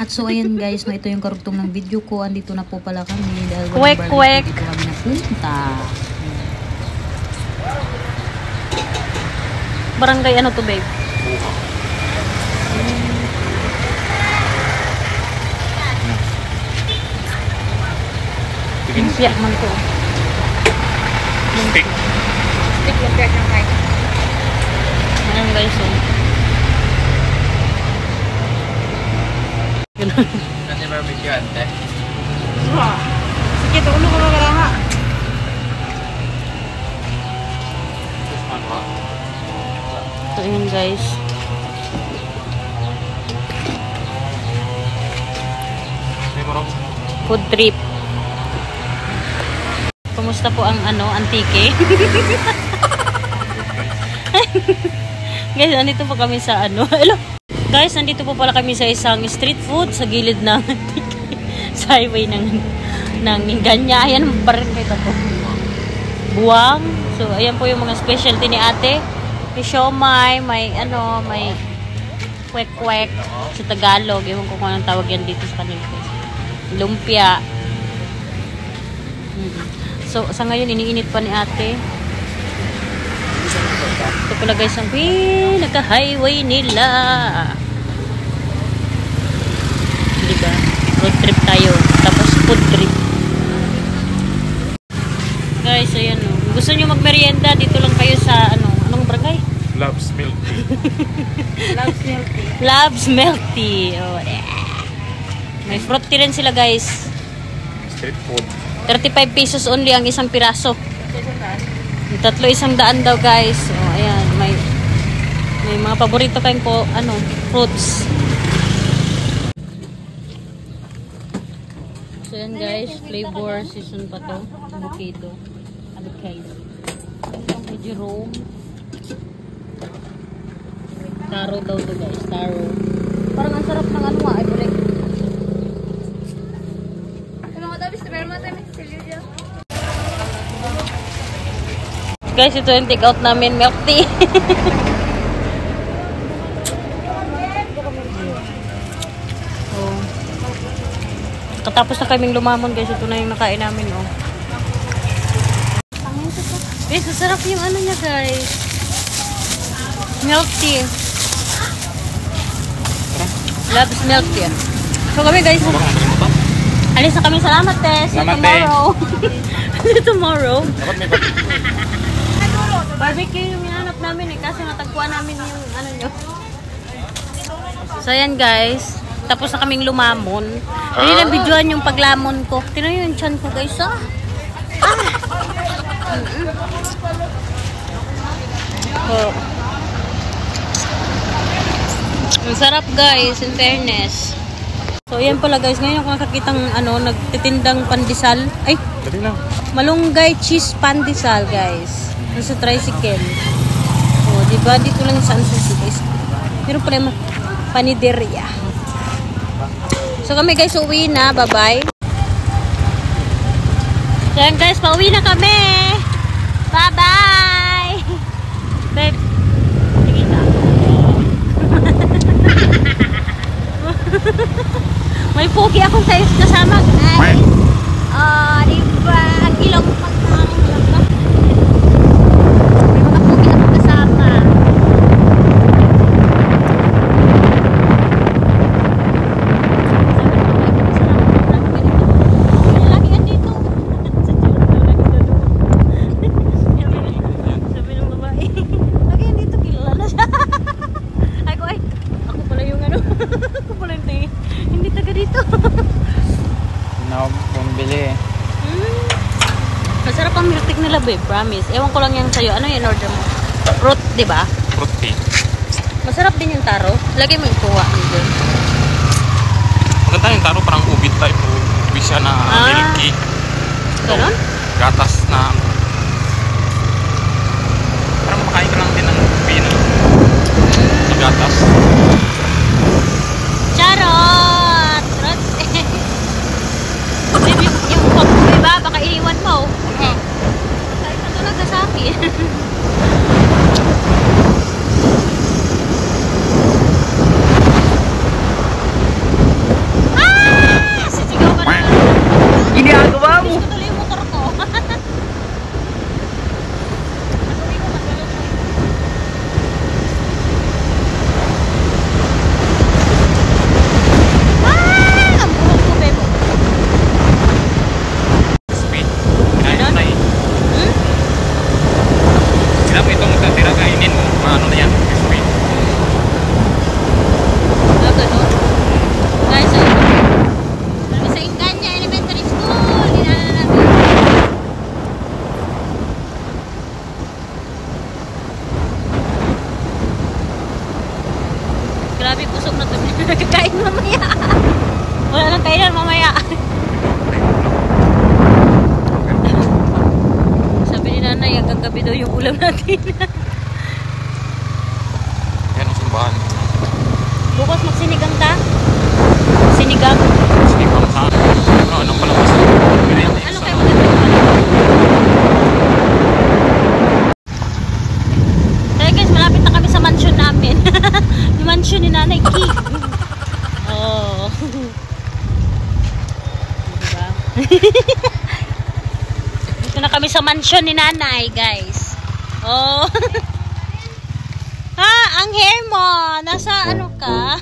At so ayan guys, no, ito yung karugtong ng video ko. Andito na po pala kami dahil Kwek. dito kami napunta. Barangay ano to, babe? Lumpia man to. Stick. Stick lumpia ng kain. Ayan guys, oh. Kasi barbecue ante. Sige, tulog ko na ha. So yun guys. Food trip. Kumusta po ang antike? Guys, nandito po kami sa hello. Guys, nandito po pala kami sa isang street food sa gilid ng sa highway ng Ganya. Ayan, barangay ito po. Buwang. So, ayan po yung mga specialty ni ate. May siomay, may kwek-kwek sa Tagalog. Ewan ko kung anong tawag yan dito sa kanila. Lumpia. So, sa ngayon, iniinit pa ni ate. Ito pala guys, ang naka-highway nila. Diba? Road trip tayo. Tapos food trip. Guys, ayan o. Gusto nyo magmerienda, dito lang kayo sa, anong barangay? Loves Milk Tea. Loves Milk Tea. Oh, yeah. May fruit tea rin sila guys. Street food. 35 pesos only ang isang piraso. Tatlo 100 daw guys. So, ayan, may mga paborito kayong po, fruits. So yan guys, flavor season pa to. Avocado. May Jerome. Taro daw to guys, taro. Parang ang sarap ng ay bulik. Guys, ito yung take out namin, milk tea. Oh. Katapos na kaming lumamon guys, ito na yung nakain namin, oh. Guys, masarap yung niya guys. Milk tea. Loves milk tea. So kami guys, alis na kami, salamat see you tomorrow. See you tomorrow. Barbecue yung hinanap namin kasi natagpuan namin yung nyo. So ayan guys, tapos na kaming lumamon. Hindi na videoan yung paglamon ko. Tingnan yung chan ko guys, ah. Oh. Ang sarap guys, in fairness. So ayan pala guys, ngayon ako nakakitang nagtitindang pandesal. Ay, malunggay cheese pandesal guys. Nasa tricycle. So, diba? Dito lang sa Ansusi guys. Pero pala panideria. So kami guys, uwi na. Bye-bye. So yan guys, pauwi na kami. Bye-bye. Babe. Sige na. May pogi akong sa'yo kasama guys. Diba? Ang ilong pagkakaroon. Masarap ang milk tea nila, babe. Promise. Ewan ko lang yan sa'yo. Ano yung order mo? Fruit, di ba? Fruit tea. Masarap din yung taro. Lagay mo yung kuha. Maganda yung taro, parang ubit type. Ubit siya na milky. Ganon? Gatas na. Parang makain ka lang din ng pino. Sa gatas. Charot! Babe, yung pop mo, diba? Baka iiwan mo. Kahit na talaga sa akin. Dam? Sige, pamsa. Ano pala mas? Ano kayo magandang pala? Kaya guys, malapit na kami sa mansion namin. Yung mansion ni Nanay Ki. Oh. Diba? Dito na kami sa mansion ni Nanay, guys. Oh. Ha, ang hair mo. Nasa ano ka?